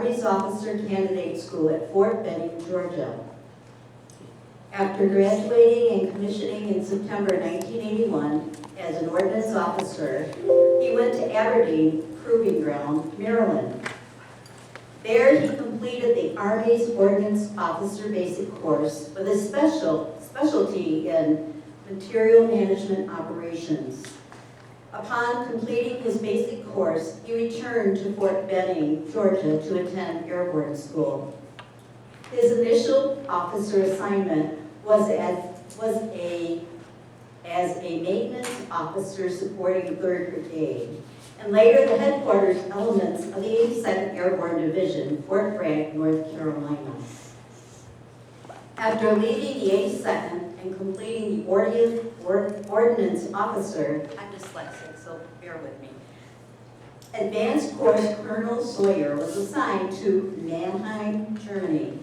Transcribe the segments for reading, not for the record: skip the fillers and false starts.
Army's Officer Candidate School at Fort Benning, Georgia. After graduating and commissioning in September 1981 as an ordnance officer, he went to Aberdeen Proving Ground, Maryland. There he completed the Army's Ordnance Officer Basic Course with a specialty in material management operations. Upon completing his basic course, he returned to Fort Benning, Georgia to attend airborne school. His initial officer assignment was as a maintenance officer supporting 3rd Brigade, and later the headquarters elements of the 82nd Airborne Division, Fort Bragg, North Carolina. After leaving the 82nd and completing the ordnance officer, I'm dyslexic, so bear with me, advanced course, Colonel Sawyer was assigned to Mannheim, Germany.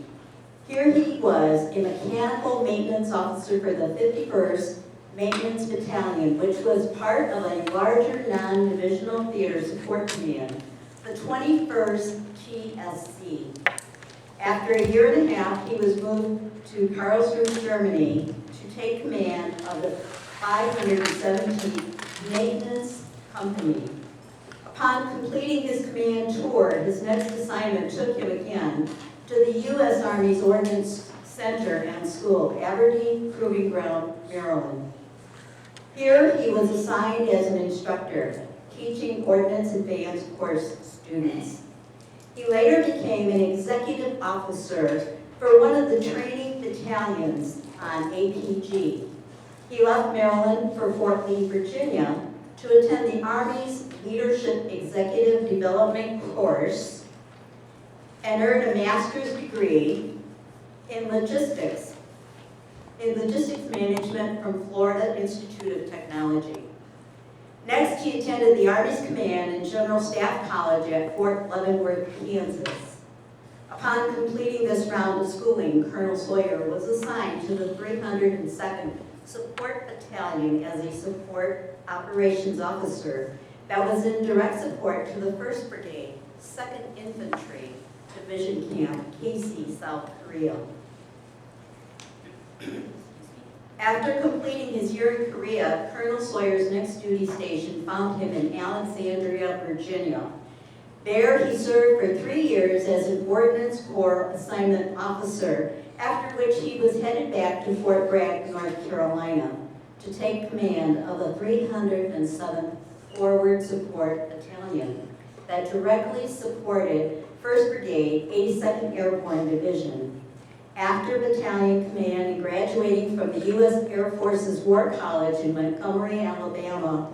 Here he was a mechanical maintenance officer for the 51st Maintenance Battalion, which was part of a larger non-divisional theater support command, the 21st TSC. After a year and a half, he was moved to Karlsruhe, Germany, to take command of the 517th Maintenance Company. Upon completing his command tour, his next assignment took him again to the U.S. Army's Ordnance Center and School, Aberdeen Proving Ground, Maryland. Here he was assigned as an instructor, teaching Ordnance Advanced Course students. He later became an executive officer for one of the training battalions on APG. He left Maryland for Fort Lee, Virginia, to attend the Army's Leadership Executive Development course and earn a master's degree in logistics management from Florida Institute of Technology. Next, he attended the Army's Command and General Staff College at Fort Leavenworth, Kansas. Upon completing this round of schooling, Colonel Sawyer was assigned to the 302nd Support Battalion as a support operations officer that was in direct support to the 1st Brigade, 2nd Infantry Division Camp, KC, South Korea. After completing his year in Korea, Colonel Sawyer's next duty station found him in Alexandria, Virginia. There he served for 3 years as an Ordnance Corps assignment officer, after which he was headed back to Fort Bragg, North Carolina, to take command of the 307th Forward Support Battalion that directly supported 1st Brigade, 82nd Airborne Division. After battalion command and graduating from the U.S. Air Force's War College in Montgomery, Alabama,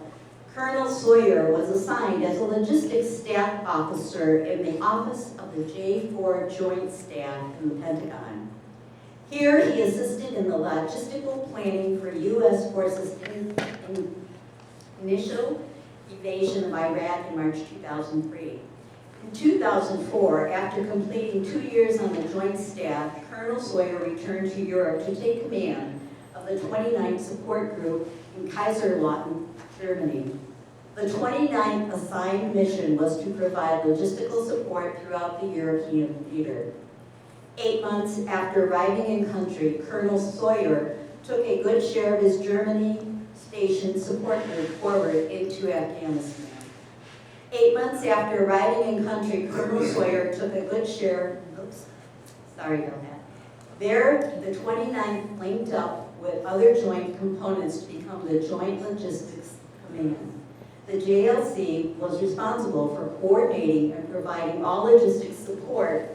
Colonel Sawyer was assigned as a logistics staff officer in the office of the J4 Joint Staff in the Pentagon. Here he assisted in the logistical planning for U.S. forces in initial invasion of Iraq in March 2003. In 2004, after completing 2 years on the Joint Staff, Colonel Sawyer returned to Europe to take command of the 29th Support Group in Kaiserslautern, Germany. The 29th assigned mission was to provide logistical support throughout the European theater. 8 months after arriving in country, Colonel Sawyer took a good share of his Germany station support group forward into Afghanistan. 8 months after arriving in country, Colonel Sawyer took a good share, sorry about that. There, the 29th linked up with other joint components to become the Joint Logistics Command. The JLC was responsible for coordinating and providing all logistics support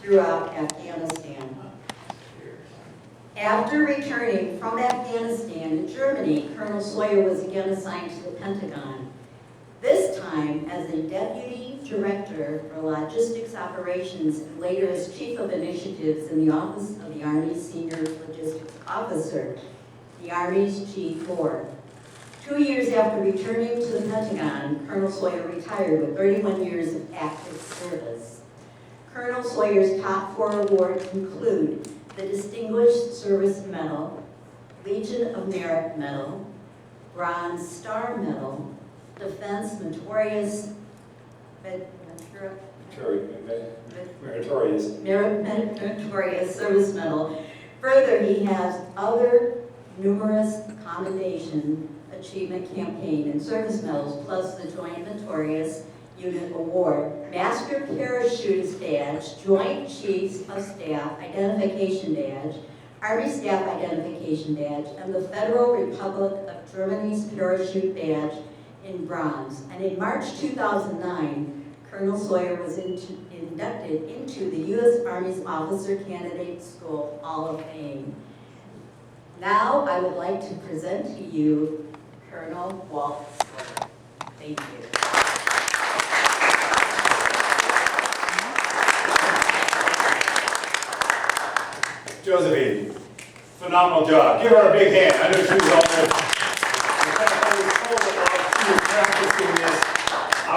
throughout Afghanistan. After returning from Afghanistan to Germany, Colonel Sawyer was again assigned to the Pentagon, this time as a Deputy Director for Logistics Operations and later as Chief of Initiatives in the Office of the Army's Senior Logistics Officer, the Army's G4. 2 years after returning to the Pentagon, Colonel Sawyer retired with 31 years of active service. Colonel Sawyer's top 4 awards include the Distinguished Service Medal, Legion of Merit Medal, Bronze Star Medal, Defense Meritorious Meritorious Service Medal. Further, he has other numerous commendation achievement campaign and service medals, plus the Joint Meritorious Unit Award, Master Parachutist Badge, Joint Chiefs of Staff Identification Badge, Army Staff Identification Badge, and the Federal Republic of Germany's Parachute Badge in bronze. And in March 2009, Colonel Sawyer was inducted into the U.S. Army's Officer Candidate School Hall of Fame. Now I would like to present to you Colonel Walt Sawyer. Thank you. Josephine, phenomenal job. Give her a big hand. I know she was all there. In fact, I was told that while she was practicing this, I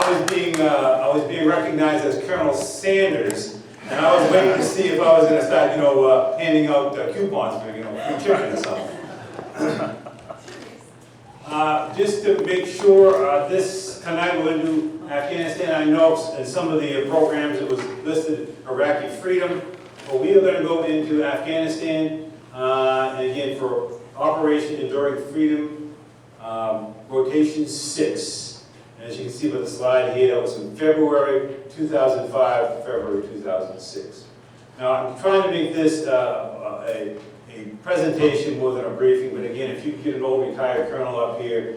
was being recognized as Colonel Sanders, and I was waiting to see if I was going to start, handing out coupons for, free chicken or something. Just to make sure, this tonight we're going to do Afghanistan. I know in some of the programs it was listed Iraqi freedom. Well, we are going to go into Afghanistan, and again for Operation Enduring Freedom, Rotation 6. And as you can see by the slide here, that was from February 2005 to February 2006. Now, I'm trying to make this a presentation more than a briefing, but again, if you get an old retired colonel up here,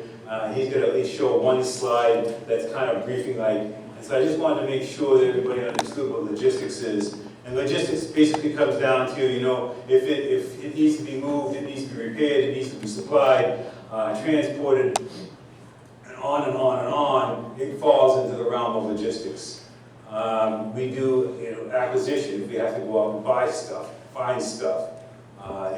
he's going to at least show one slide that's kind of briefing-like. And so I just wanted to make sure that everybody understood what logistics is. And logistics basically comes down to, if it needs to be moved, it needs to be repaired, it needs to be supplied, transported, and on and on and on, it falls into the realm of logistics. We do acquisition, if we have to go out and buy stuff, find stuff,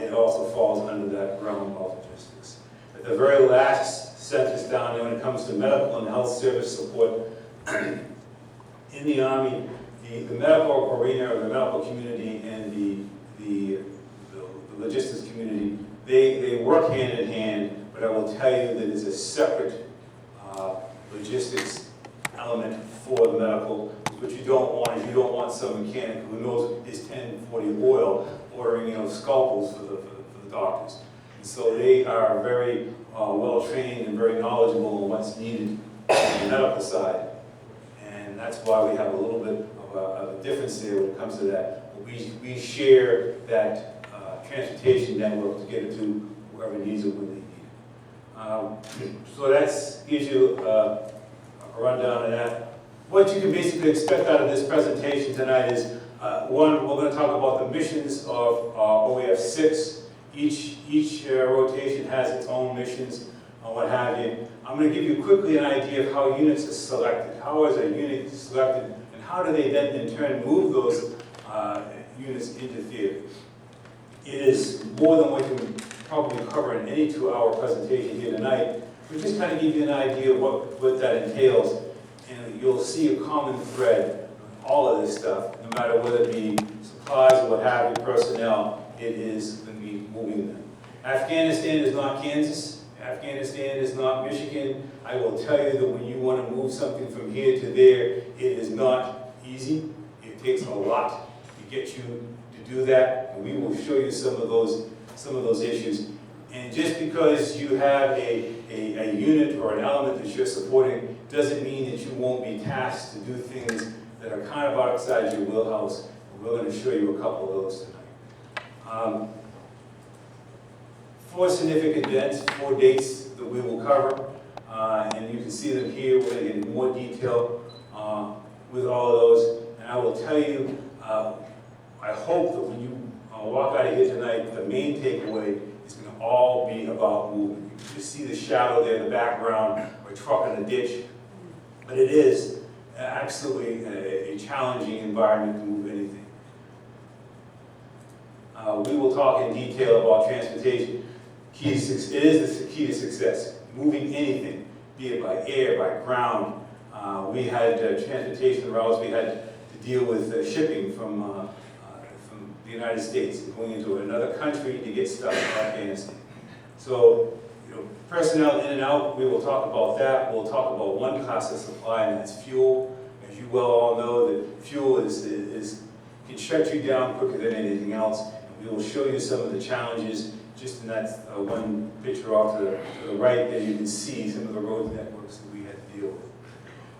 it also falls under that realm of logistics. At the very last sentence down there, when it comes to medical and health service support, in the Army, the medical arena, or the medical community, and the logistics community, they work hand in hand, but I will tell you that there's a separate logistics element for the medical. What you don't want is you don't want some mechanic who knows his 1040 oil ordering scalpels for the doctors. And so they are very well trained and very knowledgeable on what's needed on the medical side. And that's why we have a little bit of a difference there when it comes to that. We share that transportation network to get it to whoever needs it when they need it. So that gives you a rundown of that. What you can basically expect out of this presentation tonight is, one, we're going to talk about the missions of OEF 6. Each rotation has its own missions, what have you. I'm going to give you quickly an idea of how units are selected. How is a unit selected, and how do they then in turn move those units into theater? It is more than we can probably cover in any 2-hour presentation here tonight. We just kind of give you an idea of what that entails, and you'll see a common thread in all of this stuff, no matter whether it be supplies or what have you, personnel, it is going to be moving them. Afghanistan is not Kansas. Afghanistan is not Michigan. I will tell you that when you want to move something from here to there, it is not easy. It takes a lot to get you to do that, and we will show you some of those issues. And just because you have a unit or an element that you're supporting doesn't mean that you won't be tasked to do things that are kind of outside your wheelhouse. And we're going to show you a couple of those tonight. 4 significant events, 4 dates that we will cover, and you can see them here. We're going to get in more detail with all of those. And I will tell you, I hope that when you walk out of here tonight, the main takeaway is going to all be about movement. You can just see the shadow there in the background, or a truck in a ditch. But it is absolutely a challenging environment to move anything. We will talk in detail about transportation. It is the key to success. Moving anything, be it by air, by ground. We had transportation routes. We had to deal with shipping from the United States, going into another country to get stuff in Afghanistan. So, personnel in and out, we will talk about that. We'll talk about one class of supply, and that's fuel. As you well all know, that fuel can shut you down quicker than anything else. And we will show you some of the challenges just in that one picture off to the right there. You can see some of the road networks that we had to deal with.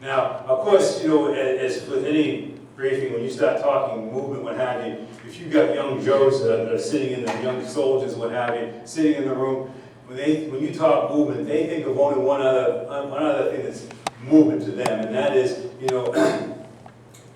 Now, of course, you know, as with any briefing, when you start talking movement, what have you, if you've got young Joes that are sitting in the young soldiers, what have you, sitting in the room, when you talk movement, they think of only one other thing that's movement to them, and that is, you know,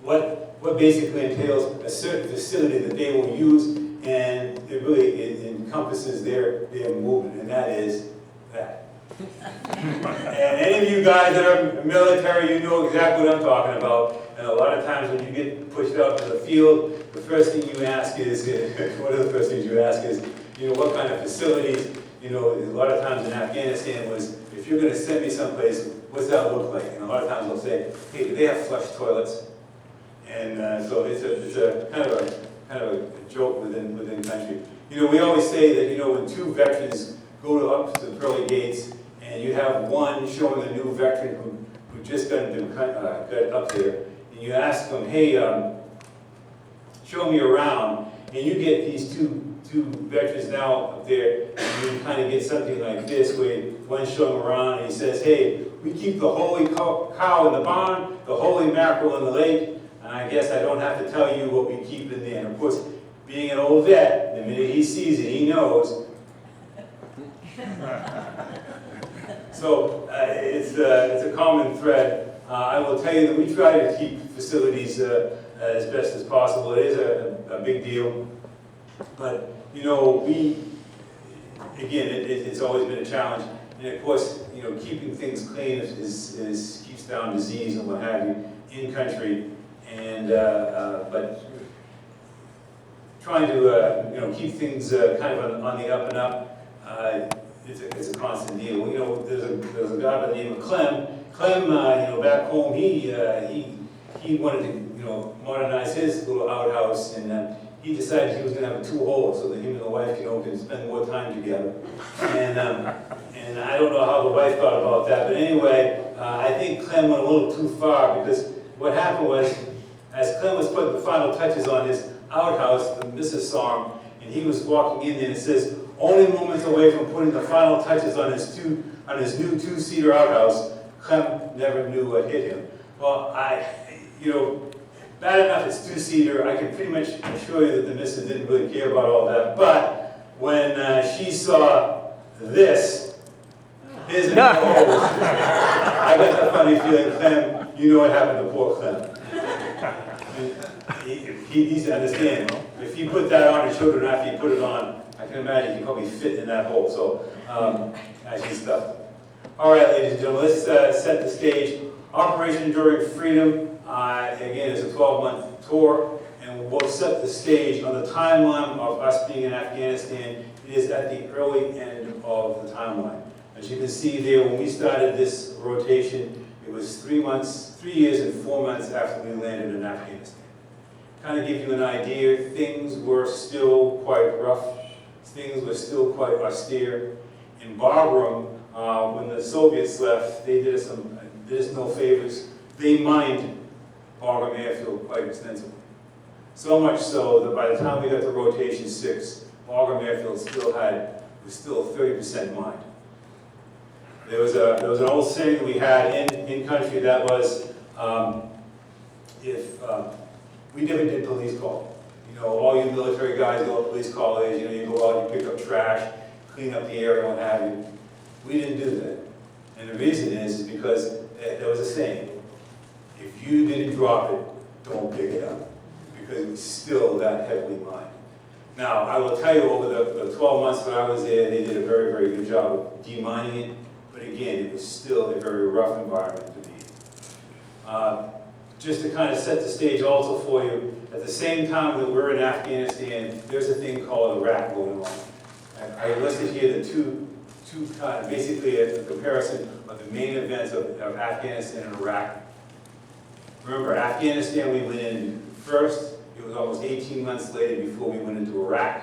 what basically entails a certain facility that they will use, and it encompasses their movement, and that is that. And any of you guys that are military, you know exactly what I'm talking about. And a lot of times when you get pushed out to the field, the first thing you ask is, one of the first things you ask is, you know, what kind of facilities. You know, a lot of times in Afghanistan was, if you're going to send me someplace, what's that look like? And a lot of times they'll say, hey, do they have flush toilets? And so it's a kind of a joke within country. You know, we always say that, you know, when two veterans go up to the pearly gates, and you have one showing a new veteran who just got up there, and you ask them, hey, show me around, and you get these two veterans now up there, and you kind of get something like this, where one's showing around, and he says, hey, we keep the holy cow in the barn, the holy mackerel in the lake, and I guess I don't have to tell you what we keep in there. And of course, being an old vet, the minute he sees it, he knows. So it's a common thread. I will tell you that we try to keep facilities as best as possible. It is a big deal. But, you know, again, it's always been a challenge. And of course, you know, keeping things clean keeps down disease and what have you in country. And, but trying to, you know, keep things kind of on the up and up, it's a constant deal. You know, there's a guy by the name of Clem. Clem, you know, back home, he wanted to, you know, modernize his little outhouse, and he decided he was going to have a 2-hole so that him and the wife, you know, can spend more time together. And I don't know how the wife thought about that, but anyway, I think Clem went a little too far, because what happened was, as Clem was putting the final touches on his outhouse, the missus saw him, and he was walking in there, and it says, only moments away from putting the final touches on his new 2-seater outhouse, Clem never knew what hit him. Well, you know, bad enough it's 2-seater, I can pretty much assure you that the missus didn't really care about all that, but when she saw this, his and hers, I got the funny feeling, Clem, you know what happened to poor Clem. He needs to understand, if he put that on his children after he put it on, I can imagine he probably fit in that hole, so actually stuff. All right, ladies and gentlemen, let's set the stage. Operation Enduring Freedom, again, is a 12-month tour, and we'll set the stage on the timeline of us being in Afghanistan. It is at the early end of the timeline. As you can see there, when we started this rotation, it was 3 years and 4 months after we landed in Afghanistan. Kind of give you an idea, things were still quite rough. Things were still quite austere. In Bagram, when the Soviets left, they did us no favors. They mined Bagram airfield quite extensively. So much so that by the time we got to rotation 6, Bagram airfield was still 30% mined. There was an old saying that we had in country that was, we never did police call. You know, all you military guys know what police call is. You know, you go out, you pick up trash, clean up the area, what have you. We didn't do that. And the reason is because there was a saying, if you didn't drop it, don't pick it up. Because it was still that heavily mined. Now, I will tell you, over the 12 months that I was there, they did a very, very good job of demining it. But again, it was still a very rough environment to be in. Just to kind of set the stage also for you, at the same time that we're in Afghanistan, there's a thing called Iraq going on. I listed here the two kind of, basically a comparison of the main events of Afghanistan and Iraq. Remember, Afghanistan, we went in first. It was almost 18 months later before we went into Iraq.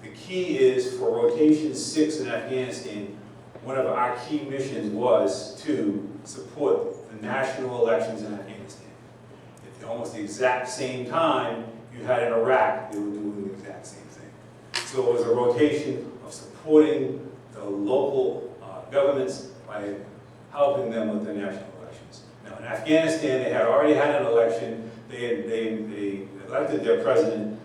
The key is, for rotation 6 in Afghanistan, one of our key missions was to support the national elections in Afghanistan. At almost the exact same time, you had in Iraq, they were doing the exact same thing. So it was a rotation of supporting the local governments by helping them with their national elections. Now in Afghanistan, they had already had an election. They elected their president,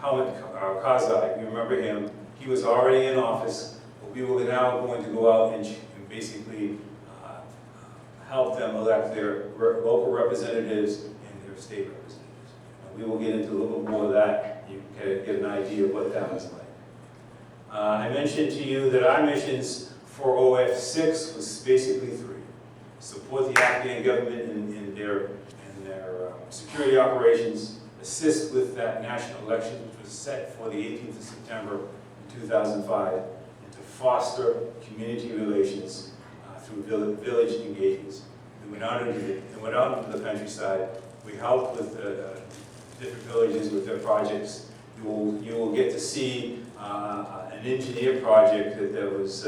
Hamid Karzai. You remember him? He was already in office, but we were now going to go out and basically help them elect their local representatives and their state representatives. And we will get into a little bit more of that. You can get an idea of what that was like. I mentioned to you that our missions for OF6 was basically three. Support the Afghan government in their security operations, assist with that national election, which was set for the 18th of September in 2005, and to foster community relations through village engagements. We went out into the countryside. We helped with different villages with their projects. You will get to see an engineer project that was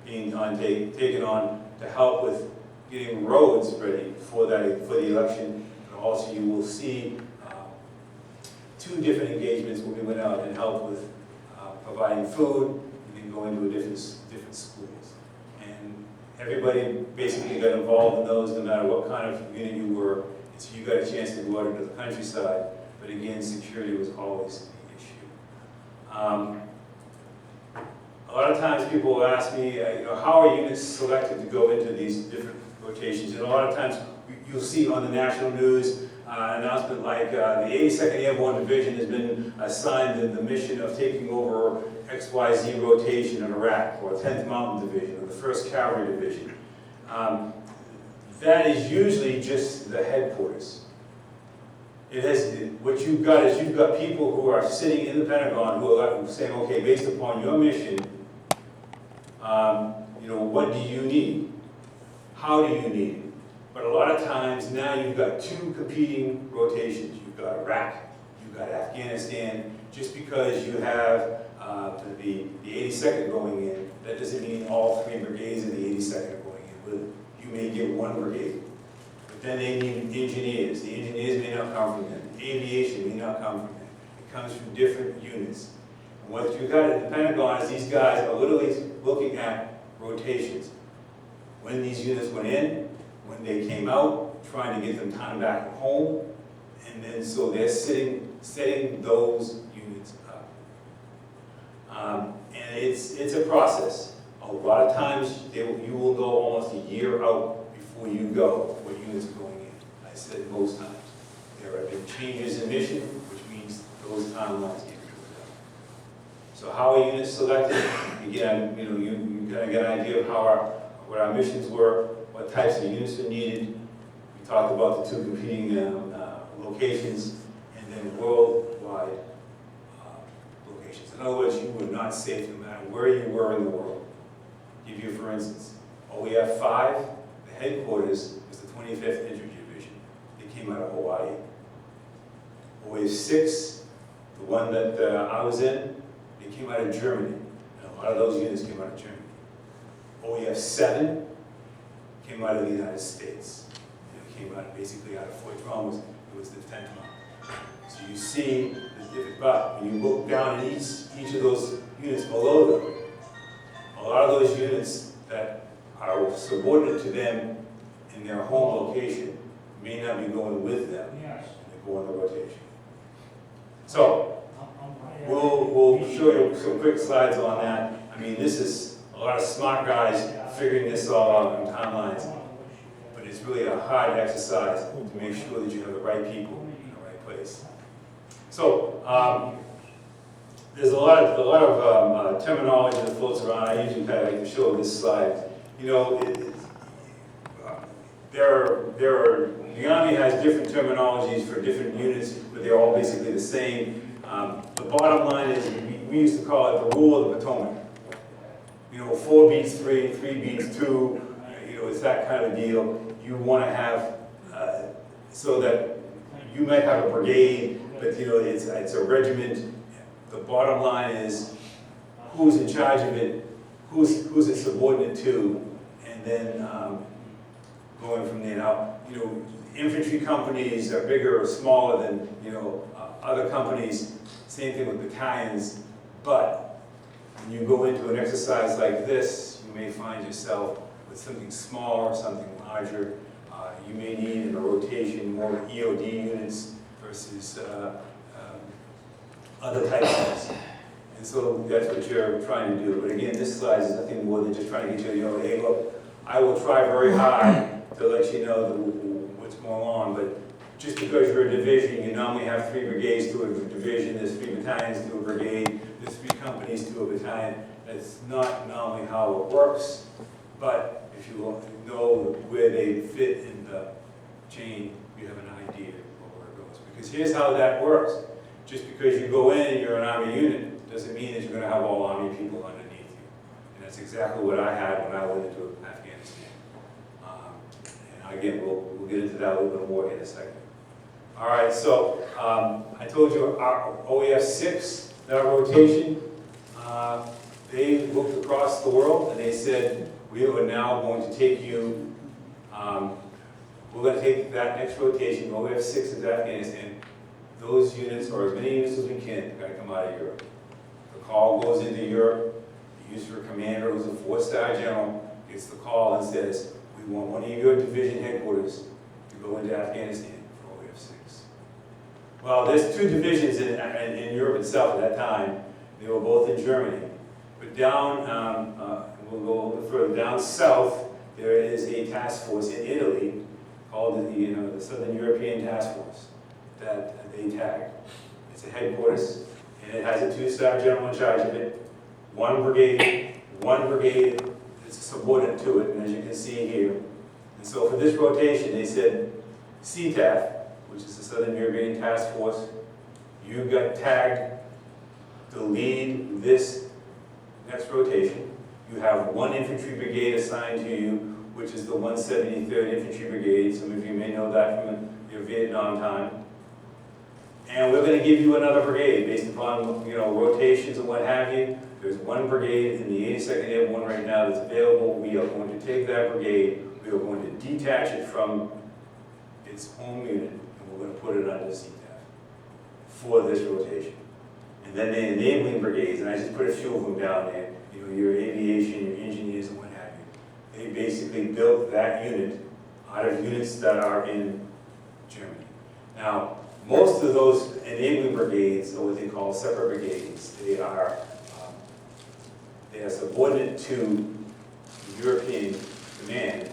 being taken on to help with getting roads ready for the election. And also, you will see two different engagements where we went out and helped with providing food and then going to different schools. And everybody basically got involved in those, no matter what kind of unit you were. And so you got a chance to go out into the countryside. But again, security was always the issue. A lot of times people will ask me, how are units selected to go into these different rotations? And a lot of times you'll see on the national news an announcement like the 82nd Airborne Division has been assigned the mission of taking over XYZ rotation in Iraq, or 10th Mountain Division, or the 1st Cavalry Division. That is usually just the headquarters. What you've got is you've got people who are sitting in the Pentagon who are saying, okay, based upon your mission, what do you need? How do you need it? But a lot of times now you've got two competing rotations. You've got Iraq, you've got Afghanistan. Just because you have the 82nd going in, that doesn't mean all three brigades of the 82nd are going in with it. You may get one brigade. But then they need engineers. The engineers may not come from them. Aviation may not come from them. It comes from different units. And what you've got at the Pentagon is these guys are literally looking at rotations. When these units went in, when they came out, trying to get them time back at home, and then so they're setting those units up. And it's a process. A lot of times you will go almost a year out before you go what units are going in. I said most times. There have been changes in mission, which means those timelines get moved up. So how are units selected? Again, you kind of get an idea of what our missions were, what types of units are needed. We talked about the two competing locations, and then worldwide locations. In other words, you were not safe no matter where you were in the world. I'll give you, for instance, OEF 5, the headquarters was the 25th Infantry Division. They came out of Hawaii. OEF 6, the one that I was in, they came out of Germany. And a lot of those units came out of Germany. OEF 7 came out of the United States. It came out basically out of Fort Drum. It was the 10th month. So you see the different, but when you look down at each of those units below them, a lot of those units that are subordinate to them in their home location may not be going with them. Yes. They go on the rotation. So we'll show you some quick slides on that. I mean, this is a lot of smart guys figuring this all out in timelines, but it's really a hard exercise to make sure that you have the right people in the right place. So there's a lot of terminology that floats around. I usually kind of like to show this slide. The Army has different terminologies for different units, but they're all basically the same. The bottom line is we used to call it the rule of the Potomac. 4 beats 3, 3 beats 2, it's that kind of deal. You want to have, so that you might have a brigade, but it's a regiment. The bottom line is who's in charge of it, who's it subordinate to, and then going from there. Now, infantry companies are bigger or smaller than, other companies. Same thing with battalions. But when you go into an exercise like this, you may find yourself with something smaller, something larger. You may need in a rotation more EOD units versus other types. And so that's what you're trying to do. But again, this slide is nothing more than just trying to get you, hey, look, I will try very hard to let you know what's going on. But just because you're a division, you normally have 3 brigades to a division, there's 3 battalions to a brigade, there's 3 companies to a battalion. That's not normally how it works. But if you know where they fit in the chain, you have an idea of where it goes. Because here's how that works. Just because you go in and you're an Army unit, doesn't mean that you're going to have all Army people underneath you. And that's exactly what I had when I went into Afghanistan. And again, we'll get into that a little bit more in a second. All right, so I told you our OEF 6, that rotation, they looked across the world and they said, we are now going to take you, we're going to take that next rotation, OEF 6 into Afghanistan. Those units, or as many units as we can, got to come out of Europe. The call goes into Europe. The user commander, who's a 4-star general, gets the call and says, we want one of your division headquarters to go into Afghanistan for OEF 6. Well, there's 2 divisions in Europe itself at that time. They were both in Germany. But down, we'll go a little bit further, down south, there is a task force in Italy called the Southern European Task Force that they tagged. It's a headquarters, and it has a 2-star general in charge of it. One brigade is subordinate to it, and as you can see here. And so for this rotation, they said CTAF, which is the Southern European Task Force, you got tagged to lead this next rotation. You have 1 infantry brigade assigned to you, which is the 173rd Infantry Brigade. Some of you may know that from your Vietnam time. And we're going to give you another brigade based upon rotations and what have you. There's 1 brigade in the 82nd Airborne right now that's available. We are going to take that brigade. We are going to detach it from its home unit, and we're going to put it under CTAF for this rotation. And then the enabling brigades, and I just put a few of them down there. Your aviation, your engineers, and what have you. They basically built that unit out of units that are in Germany. Now, most of those enabling brigades are what they call separate brigades. They are subordinate to European command,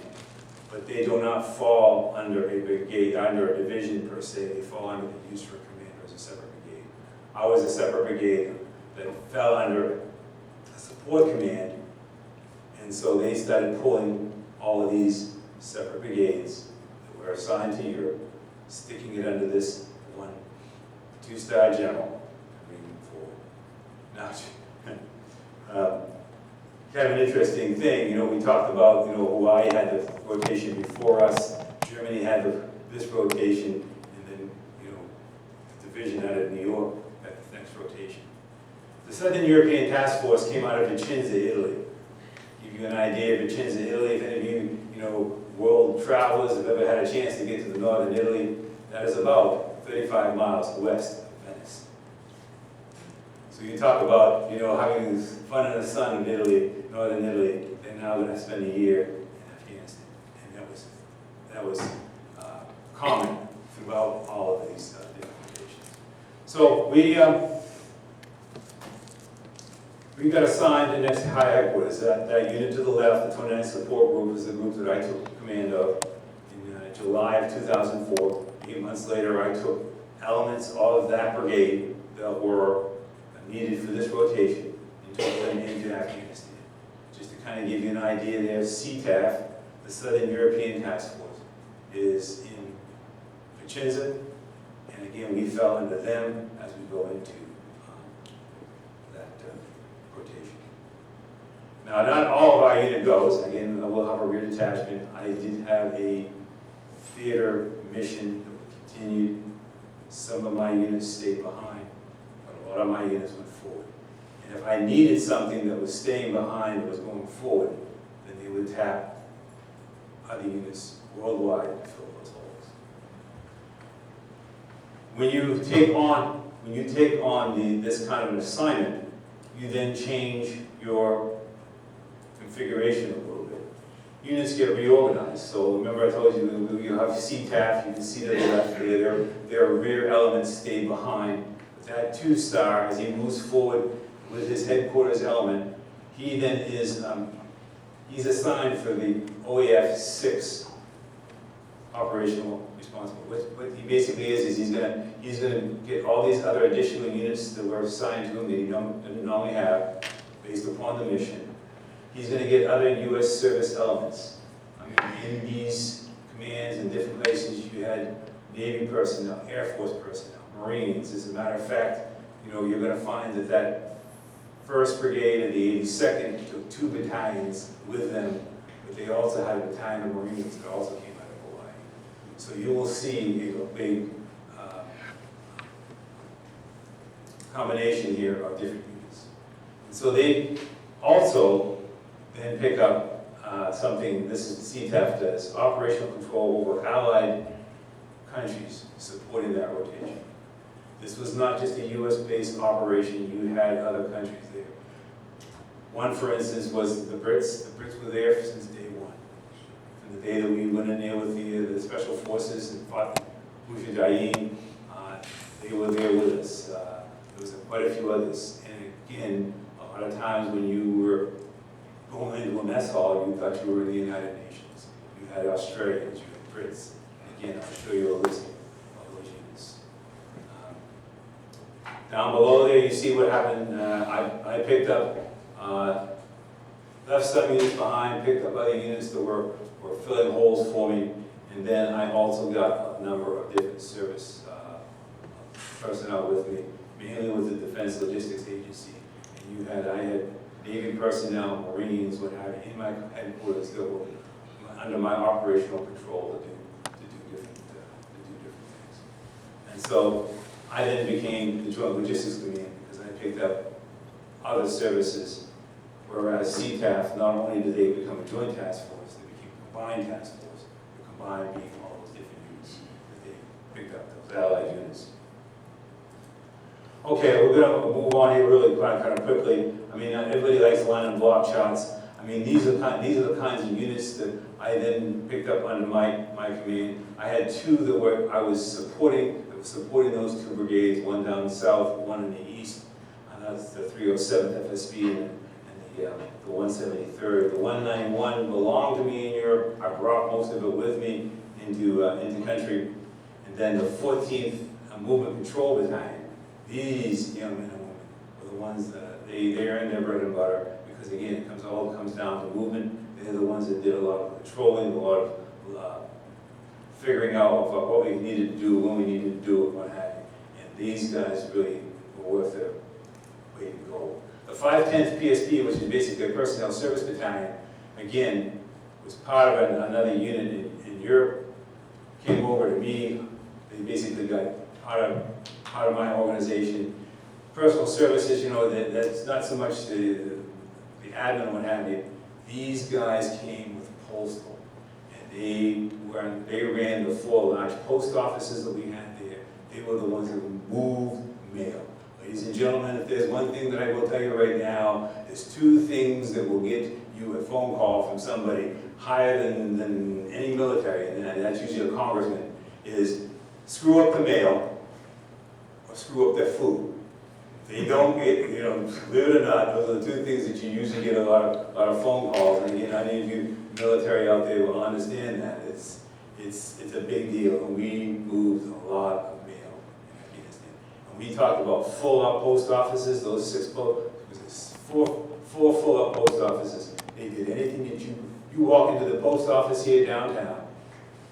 but they do not fall under a brigade, under a division per se. They fall under the use for commander as a separate brigade. I was a separate brigade that fell under a support command, and so they started pulling all of these separate brigades that were assigned to Europe, sticking it under this 1 2-star general, moving forward. Now, kind of an interesting thing, we talked about, Hawaii had the rotation before us, Germany had this rotation, and then, the division out of New York had the next rotation. The Southern European Task Force came out of Vicenza, Italy. Give you an idea of Vicenza, Italy. If any of you, world travelers have ever had a chance to get to the northern Italy, that is about 35 miles west of Venice. So you talk about, having fun in the sun in Italy, northern Italy. They're now going to spend a year in Afghanistan, and that was common throughout all of these different locations. So we got assigned the next high headquarters. That unit to the left, the 29th Support Group, is the group that I took command of in July of 2004. 8 months later, I took elements of that brigade that were needed for this rotation and took them into Afghanistan. Just to kind of give you an idea there, CTAF, the Southern European Task Force, is in Vicenza, and again, we fell under them as we go into that rotation. Now, not all of our unit goes. Again, we'll have a rear detachment. I did have a theater mission that continued. Some of my units stayed behind, but a lot of my units went forward. And if I needed something that was staying behind that was going forward, then they would tap other units worldwide to fill those holes. when you take on this kind of an assignment, you then change your configuration a little bit. Units get reorganized. So remember I told you you have CTAF, you can see to the left there, their rear elements stay behind. That 2-star, as he moves forward with his headquarters element, he then is, he's assigned for the OAF 6 operational responsible. What he basically is he's gonna get all these other additional units that were assigned to him that he didn't normally have, based upon the mission. He's gonna get other U.S. service elements. I mean, in these commands in different places, you had Navy personnel, Air Force personnel, Marines. As a matter of fact, you know, you're gonna find that 1st Brigade and the 82nd took 2 battalions with them, but they also had a battalion of Marines that also came out of Hawaii. So you will see a big combination here of different units. And so they also then pick up something, this is CTAF does, operational control over allied countries supporting that rotation. This was not just a US-based operation, you had other countries there. One, for instance, was the Brits. The Brits were there since day one. From the day that we went in there with the Special Forces and fought Mujahideen, they were there with us. There was quite a few others. And again, a lot of times when you were going into a mess hall, you thought you were in the United Nations. You had Australians, you had Brits. Again, I'll show you a list of those units. Down below there, you see what happened. I picked up, left some units behind, picked up other units that were filling holes for me, and then I also got a number of different service personnel with me, mainly with the Defense Logistics Agency. And I had Navy personnel, Marines, what have you, in my headquarters that were under my operational control to do different things. And so I then became the Joint Logistics Command because I picked up other services, whereas CTAF, not only did they become a joint task force, they became a combined task force, the combined being all those different units that they picked up, those allied units. Okay, we're going to move on here really kind of quickly. I mean, everybody likes line and block charts. I mean, these are the kinds of units that I then picked up under my command. I had 2 that I was supporting those 2 brigades, one down south, one in the east. That's the 307th FSB and the 173rd. The 191 belonged to me in Europe. I brought most of it with me into country. And then the 14th Movement Control Battalion. These young men and women were the ones that they earned their bread and butter because, again, it all comes down to movement. They're the ones that did a lot of patrolling, a lot of figuring out of what we needed to do, when we needed to do it, what have you. And these guys really were worth their weight in gold. The 510th PSP, which is basically a personnel service battalion, again, was part of another unit in Europe, came over to me. They basically got part of my organization. Personal services, you know, that's not so much the admin and what have you. These guys came with postal, and they ran the 4 large post offices that we had there. They were the ones that moved mail. Ladies and gentlemen, if there's one thing that I will tell you right now, there's 2 things that will get you a phone call from somebody higher than any military, and that's usually a congressman, is screw up the mail or screw up their food. They don't get, you know, believe it or not, those are the 2 things that you usually get a lot of phone calls. And again, any of you military out there will understand that. It's a big deal. And we moved a lot of mail in Afghanistan. And we talked about full-up post offices, those 4 full-up post offices. They did anything that you walk into the post office here downtown,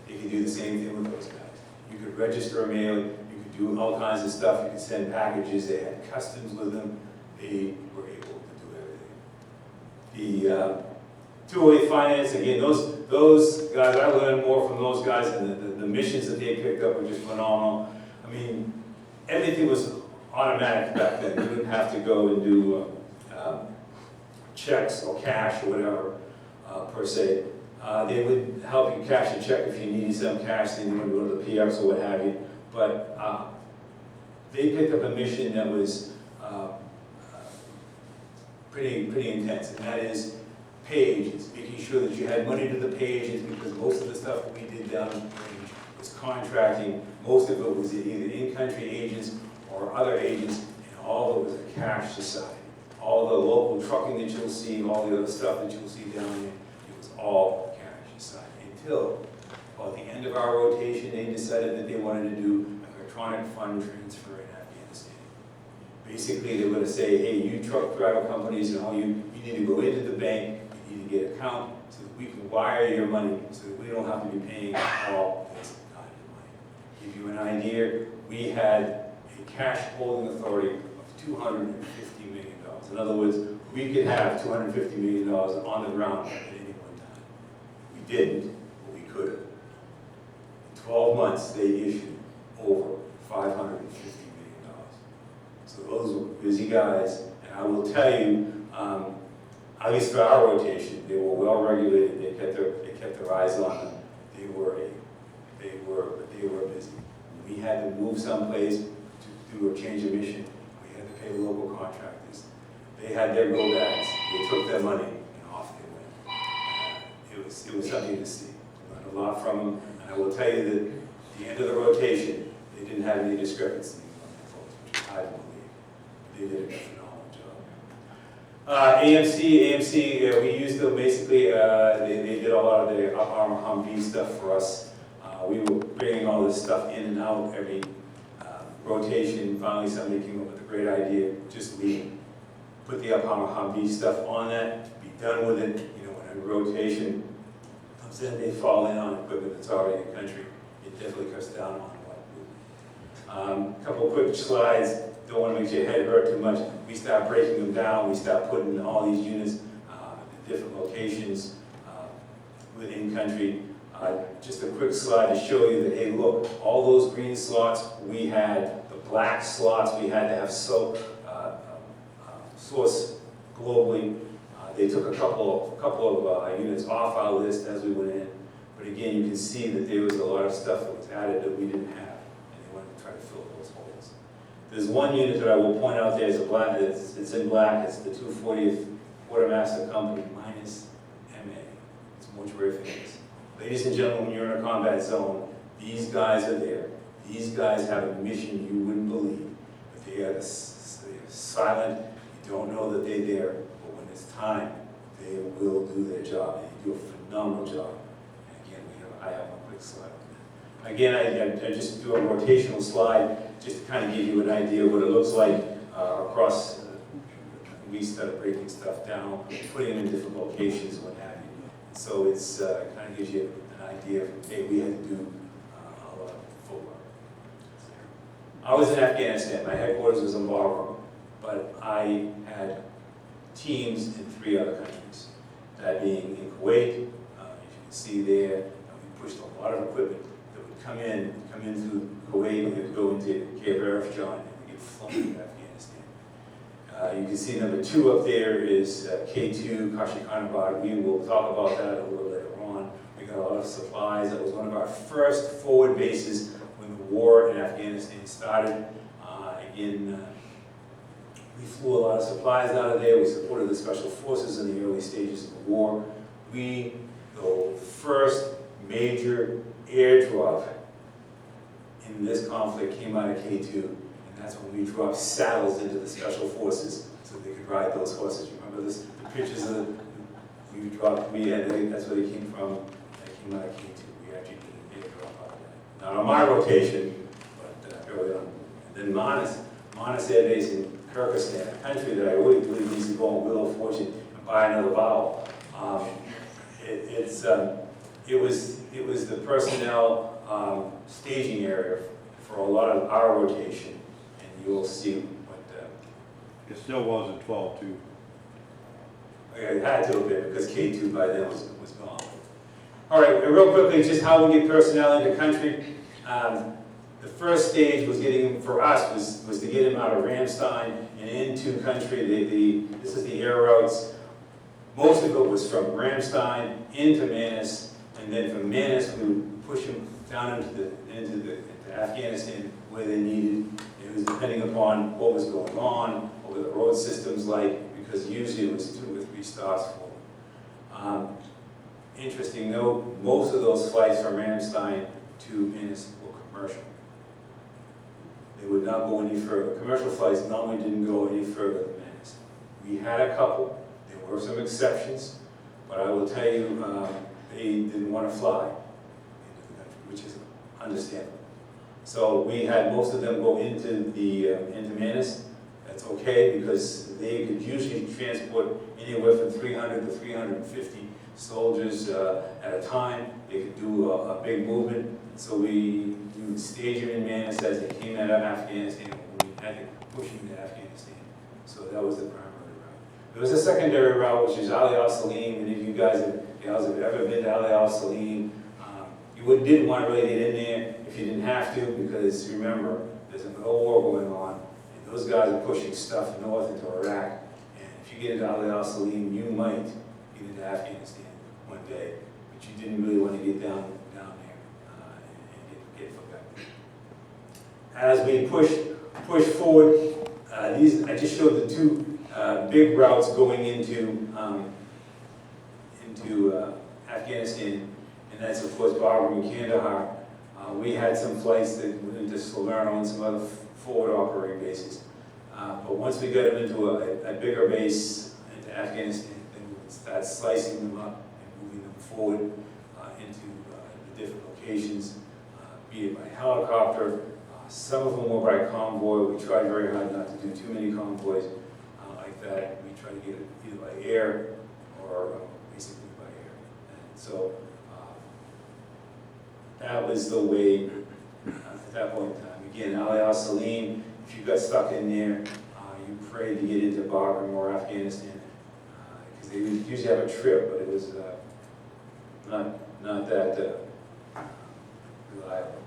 they could do the same thing with those guys. You could register a mail, do all kinds of stuff. You could send packages. They had customs with them. They were able to do everything. The two-way finance, again, those guys, I learned more from those guys, and the missions that they picked up were just phenomenal. I mean, everything was automatic back then. You didn't have to go and do checks or cash or whatever, per se. They would help you cash a check if you needed some cash, then you would go to the PX or what have you. But they picked up a mission that was pretty intense, and that is pay agents, making sure that you had money to the pay agents, because most of the stuff we did down in the range was contracting. Most of it was either in-country agents or other agents, and all of it was a cash society. All the local trucking that you'll see, all the other stuff that you'll see down there, it was all cash society. Until, well, at the end of our rotation, they decided that they wanted to do an electronic fund transfer in Afghanistan. Basically, they were going to say, hey, you truck driver companies and all, you need to go into the bank, you need to get an account so that we can wire your money, so that we don't have to be paying all this kind of money. To give you an idea, we had a cash holding authority of $250 million. In other words, we could have $250 million on the ground at any one time. We didn't, but we could have. In 12 months, they issued over $550 million. So those were busy guys, and I will tell you, at least for our rotation, they were well regulated. They kept their eyes on them. They were busy. We had to move someplace to do a change of mission. We had to pay the local contractors. They had their go bags. They took their money and off they went. It was something to see. Learned a lot from them, and I will tell you that at the end of the rotation, they didn't have any discrepancies on the results, which I believe. They did a phenomenal job. AMC, we used them basically. They did a lot of the Armor Humvee stuff for us. We were bringing all this stuff in and out every rotation. Finally, somebody came up with a great idea. Just leave. Put the Armor Humvee stuff on that. Be done with it. You know, when a rotation comes in, they fall in on equipment that's already in the country. It definitely cuts down on what we do. Couple quick slides. Don't want to make your head hurt too much. We start breaking them down. We start putting all these units at different locations within country. Just a quick slide to show you that, hey, look, all those green slots we had, the black slots we had to have source globally. They took a couple of units off our list as we went in. But again, you can see that there was a lot of stuff that was added that we didn't have, and they wanted to try to fill those holes. There's one unit that I will point out there. It's in black. It's the 240th Quartermaster Company minus MA. It's mortuary things. Ladies and gentlemen, when you're in a combat zone, these guys are there. These guys have a mission you wouldn't believe. But they're silent. You don't know that they're there. But when it's time, they will do their job. They do a phenomenal job. And again, I have one quick slide on that. Again, I just do a rotational slide just to kind of give you an idea of what it looks like across. We start breaking stuff down, putting it in different locations, what have you. So it's kind of gives you an idea of, hey, we had to do a lot of footwork. I was in Afghanistan. My headquarters was in Ballroom, but I had teams in 3 other countries. That being in Kuwait, as you can see there, we pushed a lot of equipment that would come in through Kuwait, and it would go into Cape John, and we get flown to Afghanistan. You can see number 2 up there is K2, Kashikanabad. We will talk about that a little later on. We got a lot of supplies. That was one of our first forward bases when the war in Afghanistan started. Again, we flew a lot of supplies out of there. We supported the special forces in the early stages of the war. The first major airdrop in this conflict came out of K2. That's when we dropped saddles into the special forces so they could ride those horses. You remember this? The pictures of we dropped. That's where they came from. They came out of K2. We actually did a drop out of that. Not on my rotation, but early on. And then Manas Air Base in Kyrgyzstan, a country that I really believe needs to go on Wheel of Fortune and buy another vowel. It was the personnel staging area for a lot of our rotation. You'll see what... it still was in 12, too. It had to have been, because K2 by then was gone. All right, real quickly, just how we get personnel into country. The first stage was getting, for us, was to get him out of Ramstein and into country. This is the air routes. Most of it was from Ramstein into Manas, and then from Manas we would push him down into Afghanistan where they needed. It was the depending upon what was going on, what were the road systems like, because usually it was 2 or 3 stops for. Interesting note, most of those flights from Ramstein to Minsk were commercial. They would not go any further. Commercial flights normally didn't go any further than Minsk. We had a couple. There were some exceptions, but I will tell you, they didn't want to fly into the country, which is understandable. So we had most of them go into Minsk. That's okay, because they could usually transport anywhere from 300 to 350 soldiers at a time. They could do a big movement. So we would stage them in Minsk as they came out of Afghanistan. We had to push them to Afghanistan. So that was the primary route. There was a secondary route, which is Ali al-Salim. And if you guys have ever been to Ali al-Salim, you didn't want to really get in there if you didn't have to, because remember, there's an old war going on, and those guys are pushing stuff north into Iraq. And if you get into Ali al-Salim, you might get into Afghanistan one day, but you didn't really want to get down there and get forgotten. As we push forward, I just showed the 2 big routes going into Afghanistan, and that's of course Bagram and Kandahar. We had some flights that went into Salerno and some other forward operating bases. But once we got them into a bigger base into Afghanistan, then we would start slicing them up and moving them forward into the different locations, be it by helicopter. Some of them were by convoy. We tried very hard not to do too many convoys like that. We tried to get it either by air or basically by air. And so that was the way at that point in time. Again, Ali al-Salim, if you got stuck in there, you prayed to get into Bagram or Afghanistan, because they would usually have a trip, but it was not that reliable.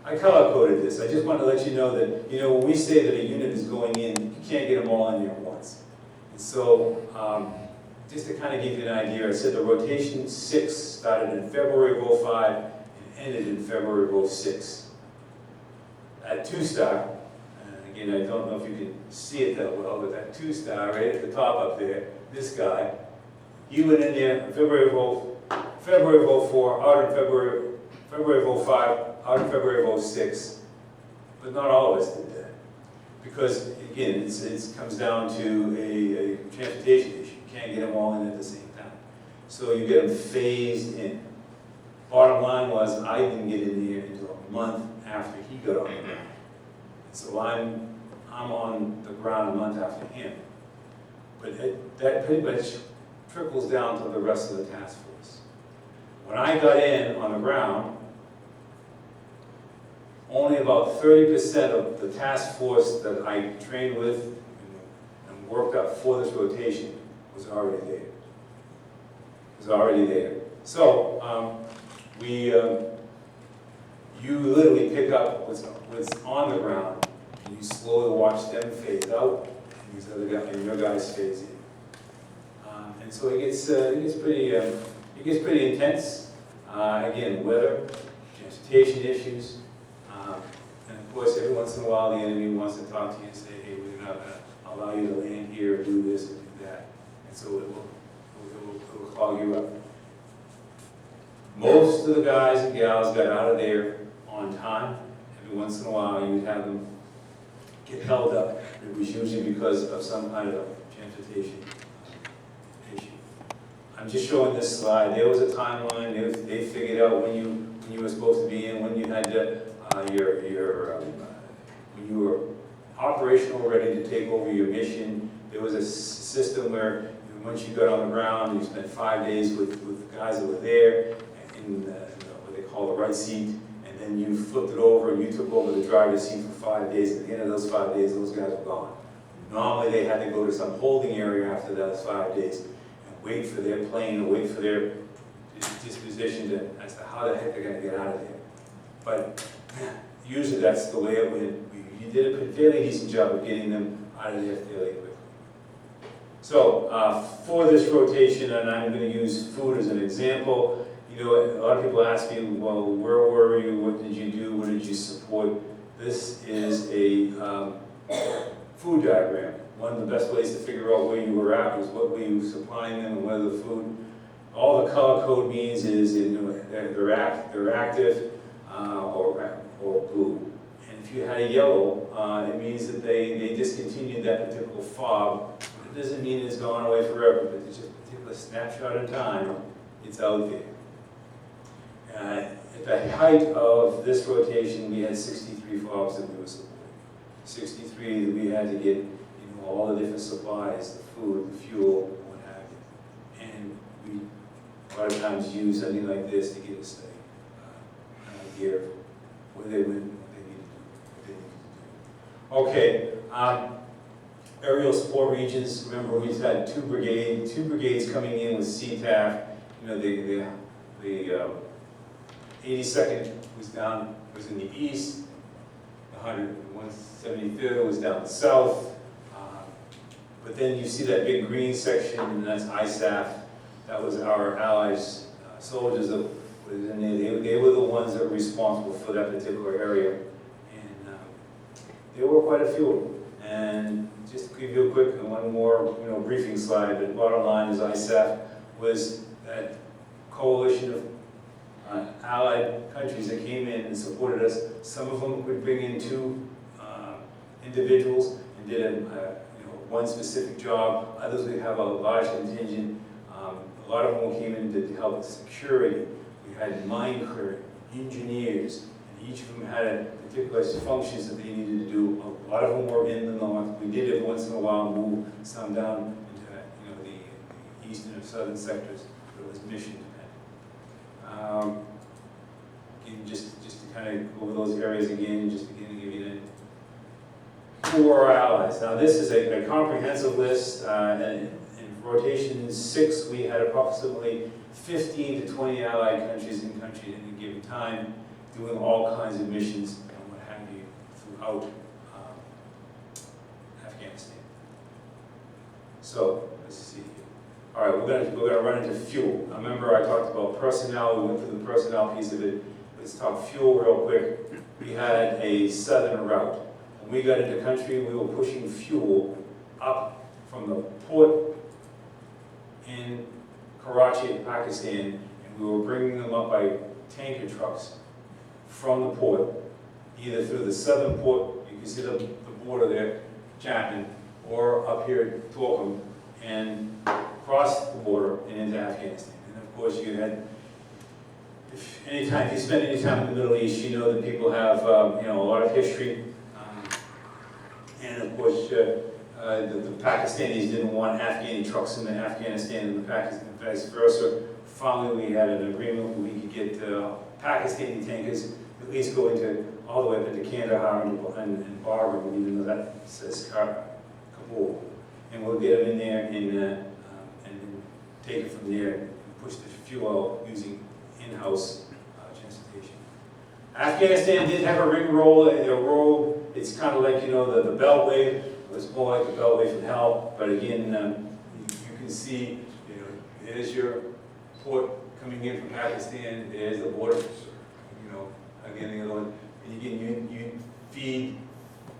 I color-coded this. I just want to let you know that, when we say that a unit is going in, you can't get them all in there at once. And so, just to kind of give you an idea, I said the rotation 6 started in February of 05 and ended in February of 06. At 2-star, again, I don't know if you can see it that well, but that 2-star right at the top up there, this guy, he went in there in February of 04, out in February of 05, out in February of 06, but not all of us did that. Because, again, it comes down to a transportation issue. You can't get them all in at the same time. So you get them phased in. Bottom line was, I didn't get in there until a month after he got on the ground. So I'm on the ground a month after him. But that pretty much trickles down to the rest of the task force. When I got in on the ground, only about 30% of the task force that I trained with and worked up for this rotation was already there. So you literally pick up what's on the ground, and you slowly watch them phase out, and these other guys, and your guys phase in. And so it gets pretty intense. Again, weather, transportation issues. And of course, every once in a while, the enemy wants to talk to you and say, hey, we're not going to allow you to land here, do this, and do that. And so it will clog you up. Most of the guys and gals got out of there on time. Every once in a while, you'd have them get held up. It was usually because of some kind of transportation issue. I'm just showing this slide. There was a timeline. They figured out when you were supposed to be in, when you had to, when you were operational, ready to take over your mission. There was a system where once you got on the ground, you spent 5 days with the guys that were there in what they call the right seat, and then you flipped it over and you took over the driver's seat for 5 days. At the end of those 5 days, those guys were gone. Normally, they had to go to some holding area after those 5 days and wait for their plane, or wait for their disposition as to how the heck they're going to get out of there. But usually that's the way it went. You did a fairly decent job of getting them out of there fairly quickly. So for this rotation, and I'm going to use food as an example, a lot of people ask me, well, where were you? What did you do? What did you support? This is a food diagram. One of the best ways to figure out where you were at was what were you supplying them and whether the food. All the color code means is they're active or blue. And if you had a yellow, it means that they discontinued that particular fob. It doesn't mean it's gone away forever, but it's just a particular snapshot in time, it's out there. At the height of this rotation, we had 63 fobs that we were supporting. 63 that we had to get, all the different supplies, the food, the fuel, what have you. And we a lot of times use something like this to get us an idea of where they went and what they needed to do. Okay, aerial support regions. Remember, we had two brigades coming in with CTAF. The 82nd was in the east. The 173rd was down south. But then you see that big green section, and that's ISAF. That was our allies, soldiers that were in there. They were the ones that were responsible for that particular area. And there were quite a few of them. And just to give you a quick one more briefing slide, but the bottom line is ISAF was that coalition of allied countries that came in and supported us. Some of them would bring in two individuals and did one specific job. Others would have a large contingent. A lot of them came in to help with security. We had mine clearing, engineers, and each of them had a particular functions that they needed to do. A lot of them were in the north. We did every once in a while move some down into the eastern or southern sectors, but it was mission dependent. Again, just to kind of go over those areas again, just to give you an who are our allies. Now this is a comprehensive list, and in rotation 6 we had approximately 15 to 20 allied countries in country at any given time, doing all kinds of missions and what have you throughout Afghanistan. So let's see here. All right, we're gonna run into fuel. Now remember I talked about personnel. We went through the personnel piece of it. Let's talk fuel real quick. We had a southern route. When we got into country, we were pushing fuel up from the port in Karachi, Pakistan, and we were bringing them up by tanker trucks from the port, either through the southern port, you can see the border there, Chapman, or up here at Torkham, and across the border and into Afghanistan. And of course, you had, if you spend any time in the Middle East, you know that people have a lot of history. And of course, the Pakistanis didn't want Afghani trucks into Afghanistan, and vice versa. Finally, we had an agreement where we could get Pakistani tankers at least go all the way up into Kandahar and Bagram, even though that says Kabul. And we'll get them in there and take it from there and push the fuel out using in-house transportation. Afghanistan did have a ring road. It's kind of like, the Beltway. It was more like the Beltway from hell. But again, you can see, there's your port coming in from Pakistan. There's the border, again, the other one. And again, you feed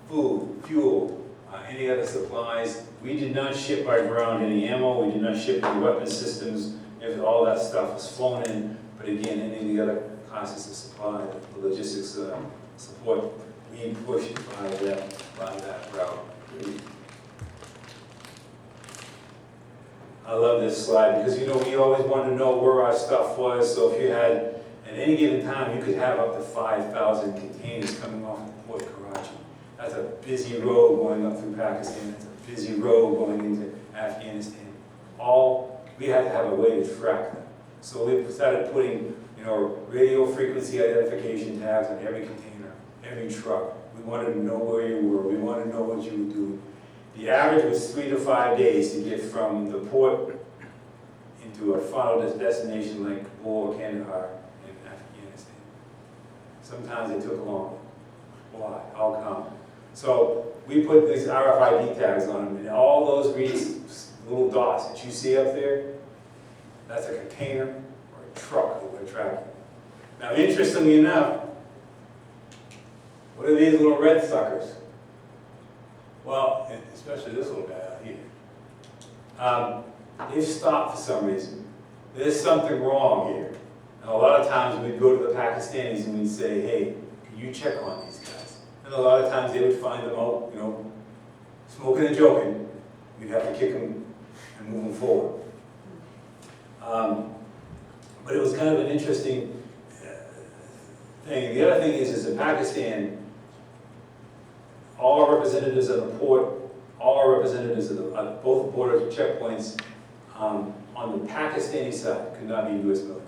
food, fuel, any other supplies. We did not ship by ground any ammo. We did not ship any weapon systems. All that stuff was flown in. But again, any of the other classes of supply, the logistics support, we pushed by that route. I love this slide because we always wanted to know where our stuff was. So if you had, at any given time, you could have up to 5,000 containers coming off the port of Karachi. That's a busy road going up through Pakistan. That's a busy road going into Afghanistan. We had to have a way to track them. So we started putting, radio frequency identification tags on every container, every truck. We wanted to know where you were. We wanted to know what you were doing. The average was 3 to 5 days to get from the port into a final destination like Kabul or Kandahar in Afghanistan. Sometimes it took longer. Why? How come? So we put these RFID tags on them, and all those green little dots that you see up there, that's a container or a truck that we're tracking. Now, interestingly enough, What are these little red suckers? Well, and especially this little guy out here. They've stopped for some reason. There's something wrong here. And a lot of times we'd go to the Pakistanis and we'd say, hey, can you check on these guys? And a lot of times they would find them out, smoking and joking. We'd have to kick them and move them forward. But it was kind of an interesting thing. The other thing is in Pakistan, all our representatives at the port, all our representatives at both border checkpoints on the Pakistani side could not be U.S. military.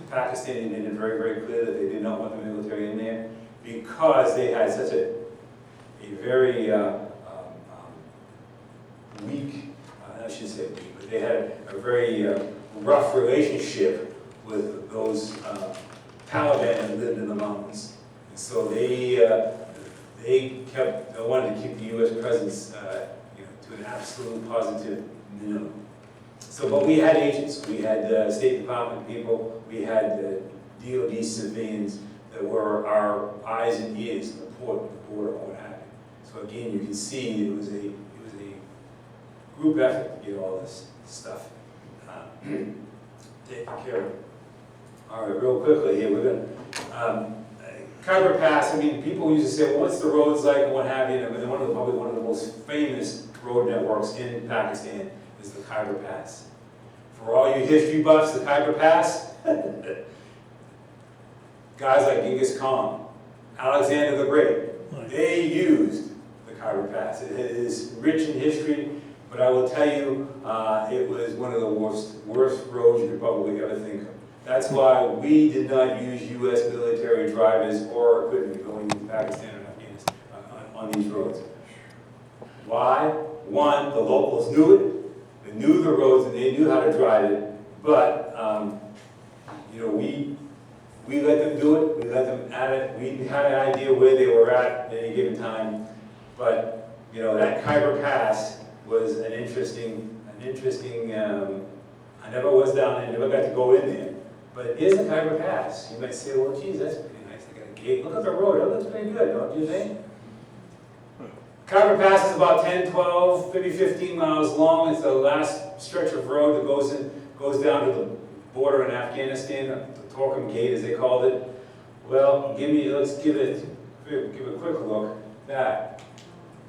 The Pakistani made it very, very clear that they did not want the military in there because they had such a very weak, I shouldn't say weak, but they had a very rough relationship with those Taliban that lived in the mountains. And so they wanted to keep the U.S. presence to an absolute positive minimum. So, but we had agents, we had State Department people, we had DOD civilians that were our eyes and ears in the port, the border, and what have you. So again, you can see it was a group effort to get all this stuff taken care of. All right, real quickly here, we're going to Khyber Pass. I mean, people used to say, well, what's the roads like and what have you? And probably one of the most famous road networks in Pakistan is the Khyber Pass. For all you history buffs, the Khyber Pass, guys like Genghis Khan, Alexander the Great, they used the Khyber Pass. It is rich in history, but I will tell you, it was one of the worst roads you could probably ever think of. That's why we did not use U.S. military drivers or equipment going into Pakistan and Afghanistan on these roads. Why? One, the locals knew it. They knew the roads and they knew how to drive it. But, we let them do it. We let them at it. We had an idea where they were at any given time. But, that Khyber Pass was an interesting, I never was down there, never got to go in there. But it is a Khyber Pass. You might say, well, geez, that's pretty nice. They got a gate. Look at the road. It looks pretty good, don't you think? Khyber Pass is about 10, 12, maybe 15 miles long. It's the last stretch of road that goes down to the border in Afghanistan, the Torkham Gate, as they called it. Well, let's give a quick look. That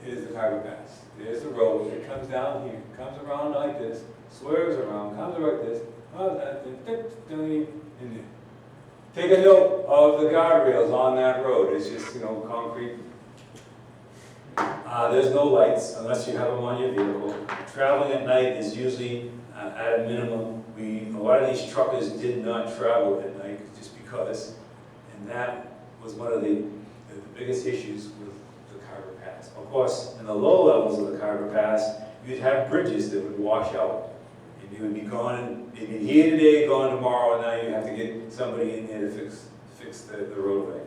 is the Khyber Pass. There's the road. It comes down here, comes around like this, swerves around, comes like this. Take a note of the guardrails on that road. It's just, concrete. There's no lights unless you have them on your vehicle. Traveling at night is usually at a minimum. A lot of these truckers did not travel at night just because, and that was one of the biggest issues with the Khyber Pass. Of course, in the low levels of the Khyber Pass, you'd have bridges that would wash out. And you would be gone, maybe here today, gone tomorrow, and now you have to get somebody in there to fix the roadway.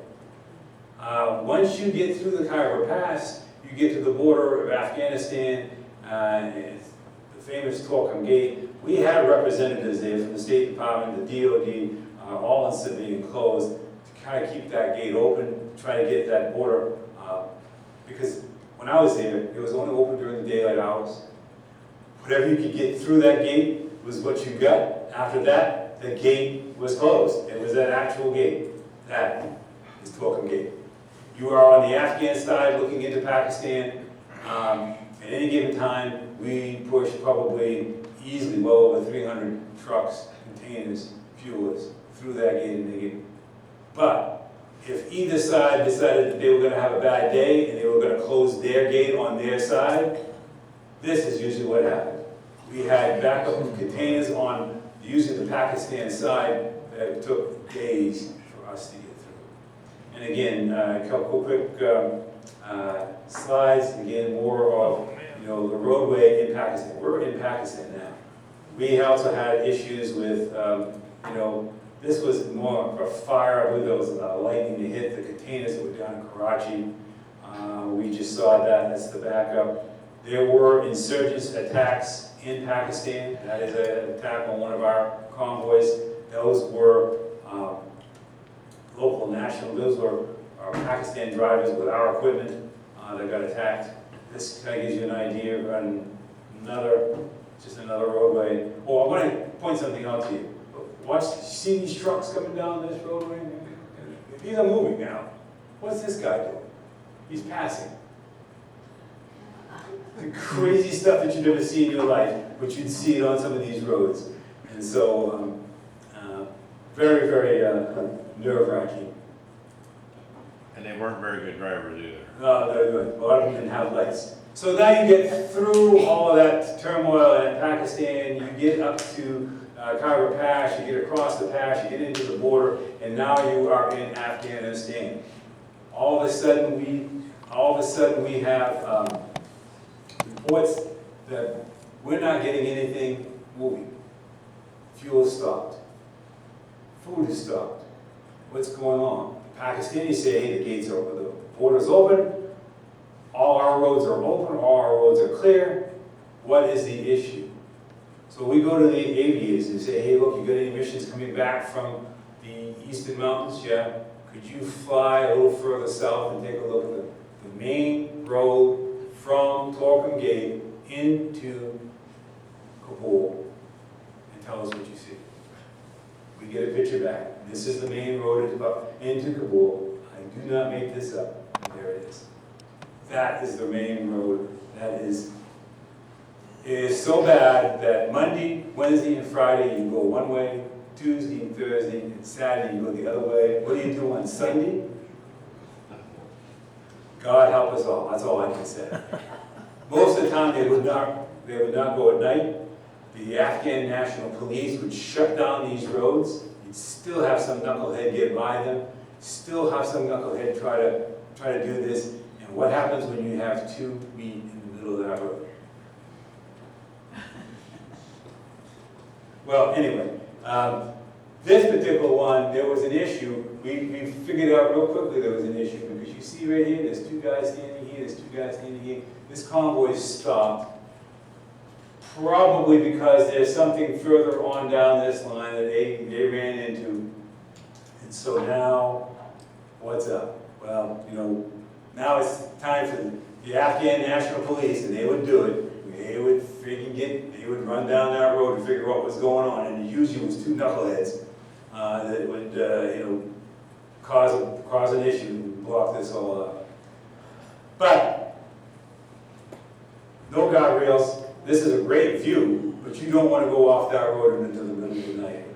Once you get through the Khyber Pass, you get to the border of Afghanistan, the famous Torkham Gate. We had representatives there from the State Department, the DOD, all in civilian clothes, to kind of keep that gate open, try to get that border, because when I was there, it was only open during the daylight hours. Whatever you could get through that gate was what you got. After that, the gate was closed. It was that actual gate. That is Torkham Gate. You are on the Afghan side looking into Pakistan. At any given time, we push probably easily well over 300 trucks, containers, fuelers through that gate and make it. But if either side decided that they were going to have a bad day and they were going to close their gate on their side, this is usually what happened. We had backup containers on usually the Pakistan side that took days for us to get through. And again, a couple quick slides. Again, more of the roadway in Pakistan. We're in Pakistan now. We also had issues with this was more of a fire. I believe there was lightning that hit the containers that were down in Karachi. We just saw that. That's the backup. There were insurgents attacks in Pakistan. That is an attack on one of our convoys. Those were local national, those were Pakistan drivers with our equipment that got attacked. This kind of gives you an idea of just another roadway. Oh, I want to point something out to you. See these trucks coming down this roadway? These are moving now. What's this guy doing? He's passing. The crazy stuff that you'd never see in your life, but you'd see it on some of these roads. And so, very, very nerve-wracking. And they weren't very good drivers either. No, they're good. A lot of them didn't have lights. So now you get through all of that turmoil in Pakistan, you get up to Khyber Pass, you get across the pass, you get into the border, and now you are in Afghanistan. All of a sudden we have reports that we're not getting anything moving. Fuel stopped. Food is stopped. What's going on? Pakistanis say, hey, the gates are open, the border's open, all our roads are open, all our roads are clear. What is the issue? So we go to the aviators and say, hey, look, you got any missions coming back from the eastern mountains? Yeah. Could you fly a little further south and take a look at the main road from Torkham Gate into Kabul and tell us what you see? We get a picture back. This is the main road into Kabul. I do not make this up. And there it is. That is the main road. It is so bad that Monday, Wednesday, and Friday you go one way, Tuesday and Thursday, and Saturday you go the other way. What do you do on Sunday? God help us all. That's all I can say. Most of the time they would not go at night. The Afghan National Police would shut down these roads. You'd still have some knucklehead get by them. Still have some knucklehead try to do this. And what happens when you have two meet in the middle of that road? Well, anyway, this particular one, there was an issue. We figured out real quickly there was an issue because you see right here, there's two guys standing here, there's two guys standing here. This convoy stopped, probably because there's something further on down this line that they ran into. And so now, what's up? Well, now it's time for the Afghan National Police, and they would do it. They would run down that road and figure out what's going on, and it usually was two knuckleheads that would, cause an issue and block this all up. But no guardrails. This is a great view, but you don't want to go off that road into the middle of the night.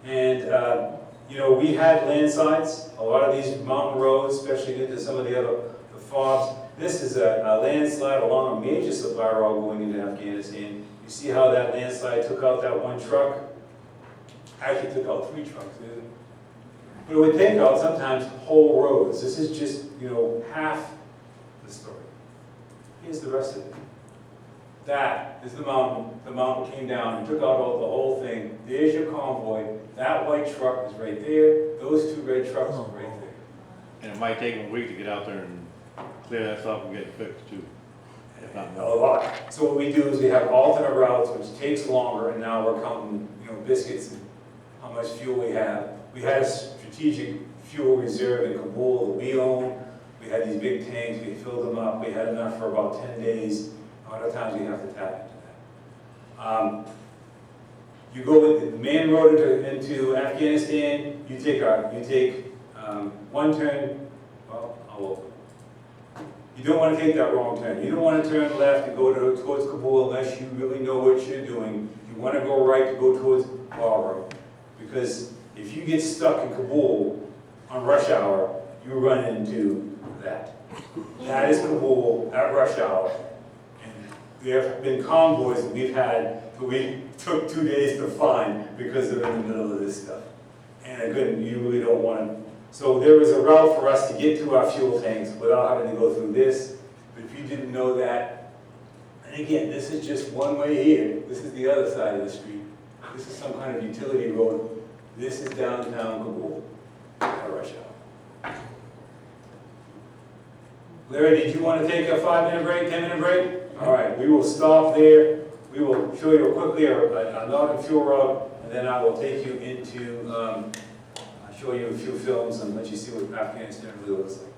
And we had landslides. A lot of these mountain roads, especially into some of the fobs. This is a landslide along a major supply road going into Afghanistan. You see how that landslide took out that one truck? Actually took out 3 trucks, didn't it? But it would take out sometimes whole roads. This is just, half the story. Here's the rest of it. That is the mountain. The mountain came down and took out the whole thing. There's your convoy. That white truck is right there. Those 2 red trucks are right there. And it might take them a week to get out there and clear that stuff and get it fixed too. If not A more. lot. So what we do is we have alternate routes, which takes longer, and now we're counting, biscuits and how much fuel we have. We had a strategic fuel reserve in Kabul that we own. We had these big tanks. We filled them up. We had enough for about 10 days. A lot of times we have to tap into that. You go with the main road into Afghanistan. You take one turn. Well, I'll open. You don't want to take that wrong turn. You don't want to turn left and go towards Kabul unless you really know what you're doing. You want to go right to go towards Bahrain. Because if you get stuck in Kabul on rush hour, you run into that. That is Kabul at rush hour. And there have been convoys that we've had that we took 2 days to find because they're in the middle of this stuff. And again, you really don't want to. So there was a route for us to get to our fuel tanks without having to go through this. But if you didn't know that, and again, this is just one way here. This is the other side of the street. This is some kind of utility road. This is downtown Kabul at rush hour. Larry, did you want to take a 5-minute break, 10-minute break? All right, we will stop there. We will show you quickly a northern fuel route, and then I will take you into show you a few films and let you see what Afghanistan really looks like.